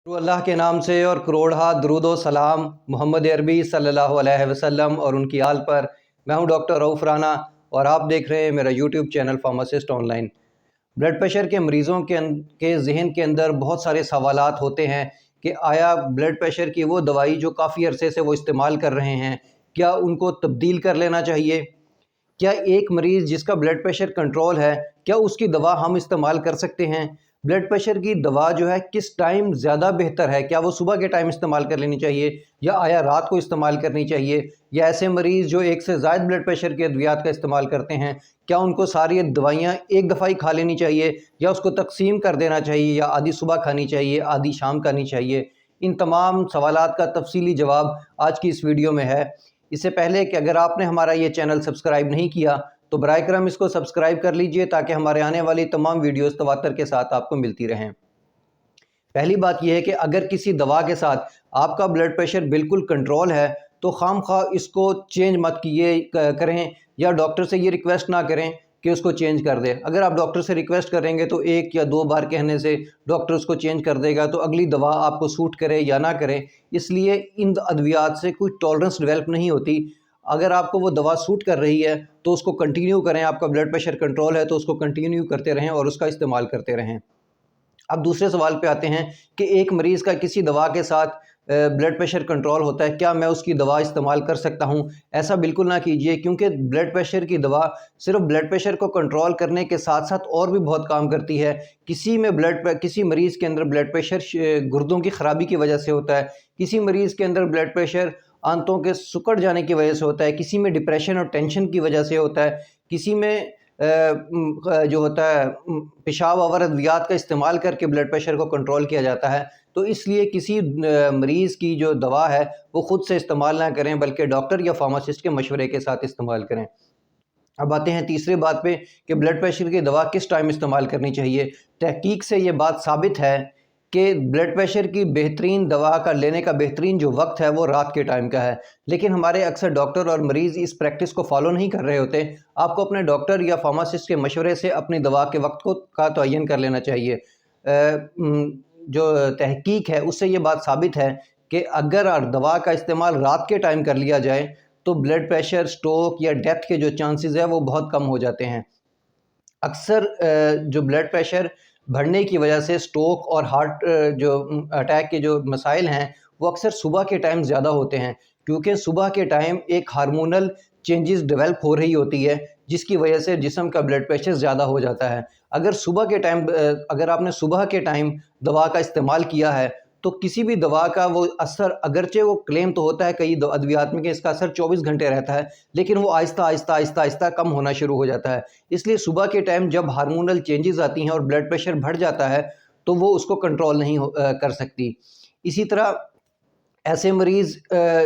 अल्लाह के नाम से और करोड़ दरूद व सलाम मोहम्मद अरबी सल्लल्लाहु अलैहि वसल्लम और उनकी आल पर। मैं हूं डॉक्टर रऊफ़ राना और आप देख रहे हैं मेरा YouTube channel pharmacist online. Blood pressure के मरीज़ों के जहन के अंदर बहुत सारे सवालात होते हैं कि आया ब्लड प्रेशर की वो दवाई जो काफ़ी अरसे से वो इस्तेमाल कर रहे हैं, क्या उनको तब्दील कर लेना चाहिए? क्या एक मरीज़ जिसका ब्लड प्रेशर कंट्रोल है, क्या उसकी दवा हम इस्तेमाल कर सकते हैं? ब्लड प्रेशर की दवा जो है किस टाइम ज़्यादा बेहतर है? क्या वो सुबह के टाइम इस्तेमाल कर लेनी चाहिए या आया रात को इस्तेमाल करनी चाहिए? या ऐसे मरीज़ जो एक से ज़ायद ब्लड प्रेशर के अद्वियात का इस्तेमाल करते हैं, क्या उनको सारी दवाइयाँ एक दफ़ा ही खा लेनी चाहिए या उसको तकसीम कर देना चाहिए, या आधी सुबह खानी चाहिए, आधी शाम खानी चाहिए? इन तमाम सवालात का तफसीली जवाब आज की इस वीडियो में है। इससे पहले कि अगर आपने हमारा ये चैनल सब्सक्राइब नहीं किया तो बराए करम इसको सब्सक्राइब कर लीजिए ताकि हमारे आने वाली तमाम वीडियोस तवातर के साथ आपको मिलती रहें। पहली बात यह है कि अगर किसी दवा के साथ आपका ब्लड प्रेशर बिल्कुल कंट्रोल है तो खामखा इसको चेंज मत करें या डॉक्टर से ये रिक्वेस्ट ना करें कि उसको चेंज कर दे। अगर आप डॉक्टर से रिक्वेस्ट करेंगे तो एक या दो बार कहने से डॉक्टर उसको चेंज कर देगा, तो अगली दवा आपको सूट करे या ना करे, इसलिए इन अद्वियात से कोई टॉलरेंस डेवलप नहीं होती। अगर आपको वो दवा सूट कर रही है तो उसको कंटिन्यू करें, आपका ब्लड प्रेशर कंट्रोल है तो उसको कंटिन्यू करते रहें और उसका इस्तेमाल करते रहें। अब दूसरे सवाल पे आते हैं कि एक मरीज़ का किसी दवा के साथ ब्लड प्रेशर कंट्रोल होता है, क्या मैं उसकी दवा इस्तेमाल कर सकता हूं? ऐसा बिल्कुल ना कीजिए, क्योंकि ब्लड प्रेशर की दवा सिर्फ ब्लड प्रेशर को कंट्रोल करने के साथ साथ और भी बहुत काम करती है। किसी मरीज़ के अंदर ब्लड प्रेशर गुर्दों की ख़राबी की वजह से होता है, किसी मरीज़ के अंदर ब्लड प्रेशर आंतों के सिकुड़ जाने की वजह से होता है, किसी में डिप्रेशन और टेंशन की वजह से होता है, किसी में जो होता है पेशाब और अद्वियात का इस्तेमाल करके ब्लड प्रेशर को कंट्रोल किया जाता है। तो इसलिए किसी मरीज़ की जो दवा है वो ख़ुद से इस्तेमाल ना करें, बल्कि डॉक्टर या फार्मासिस्ट के मशवरे के साथ इस्तेमाल करें। अब आते हैं तीसरी बात पे कि ब्लड प्रेशर की दवा किस टाइम इस्तेमाल करनी चाहिए। तहकीक से ये बात साबित है कि ब्लड प्रेशर की बेहतरीन दवा का लेने का बेहतरीन जो वक्त है वो रात के टाइम का है, लेकिन हमारे अक्सर डॉक्टर और मरीज़ इस प्रैक्टिस को फॉलो नहीं कर रहे होते। आपको अपने डॉक्टर या फार्मासिस्ट के मशवरे से अपनी दवा के वक्त का तयन कर लेना चाहिए। जो तहकीक है उससे ये बात साबित है कि अगर दवा का इस्तेमाल रात के टाइम कर लिया जाए तो ब्लड प्रेशर, स्ट्रोक या डेथ के जो चांसेस है वो बहुत कम हो जाते हैं। अक्सर जो ब्लड प्रेशर बढ़ने की वजह से स्ट्रोक और हार्ट जो अटैक के जो मसाइल हैं वो अक्सर सुबह के टाइम ज़्यादा होते हैं, क्योंकि सुबह के टाइम एक हार्मोनल चेंजेस डेवलप हो रही होती है जिसकी वजह से जिस्म का ब्लड प्रेशर ज़्यादा हो जाता है। अगर आपने सुबह के टाइम दवा का इस्तेमाल किया है तो किसी भी दवा का वो असर, अगरचे वो क्लेम तो होता है कई अद्वियात में कि इसका असर 24 घंटे रहता है, लेकिन वो आहिस्ता आहिस्ता आहिस्ता आहिस्ता कम होना शुरू हो जाता है। इसलिए सुबह के टाइम जब हार्मोनल चेंजेस आती हैं और ब्लड प्रेशर बढ़ जाता है तो वो उसको कंट्रोल नहीं कर सकती। इसी तरह ऐसे मरीज़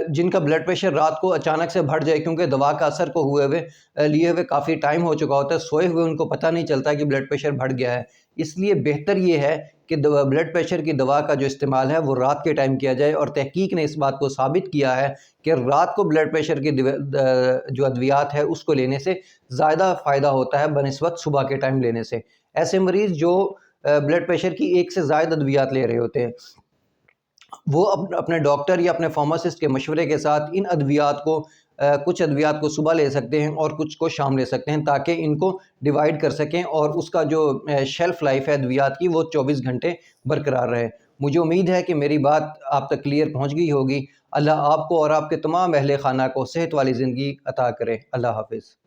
जिनका ब्लड प्रेशर रात को अचानक से बढ़ जाए, क्योंकि दवा का असर को लिए हुए काफ़ी टाइम हो चुका होता है, सोए हुए उनको पता नहीं चलता कि ब्लड प्रेशर बढ़ गया है। इसलिए बेहतर ये है कि ब्लड प्रेशर की दवा का जो इस्तेमाल है वो रात के टाइम किया जाए, और तहकीक ने इस बात को साबित किया है कि रात को ब्लड प्रेशर की जो अद्वियात है उसको लेने से ज़्यादा फ़ायदा होता है बनिस्बत सुबह के टाइम लेने से। ऐसे मरीज़ जो ब्लड प्रेशर की एक से ज़ायद अद्वियात ले रहे होते हैं वो अपने डॉक्टर या अपने फार्मासिस्ट के मशवरे के साथ इन अद्वियात को कुछ अद्वियात को सुबह ले सकते हैं और कुछ को शाम ले सकते हैं, ताकि इनको डिवाइड कर सकें और उसका जो शेल्फ़ लाइफ है अद्वियात की वो 24 घंटे बरकरार रहे। मुझे उम्मीद है कि मेरी बात आप तक क्लियर पहुंच गई होगी। अल्लाह आपको और आपके तमाम अहले खाना को सेहत वाली ज़िंदगी अता करे। अल्लाह हाफ़िज़।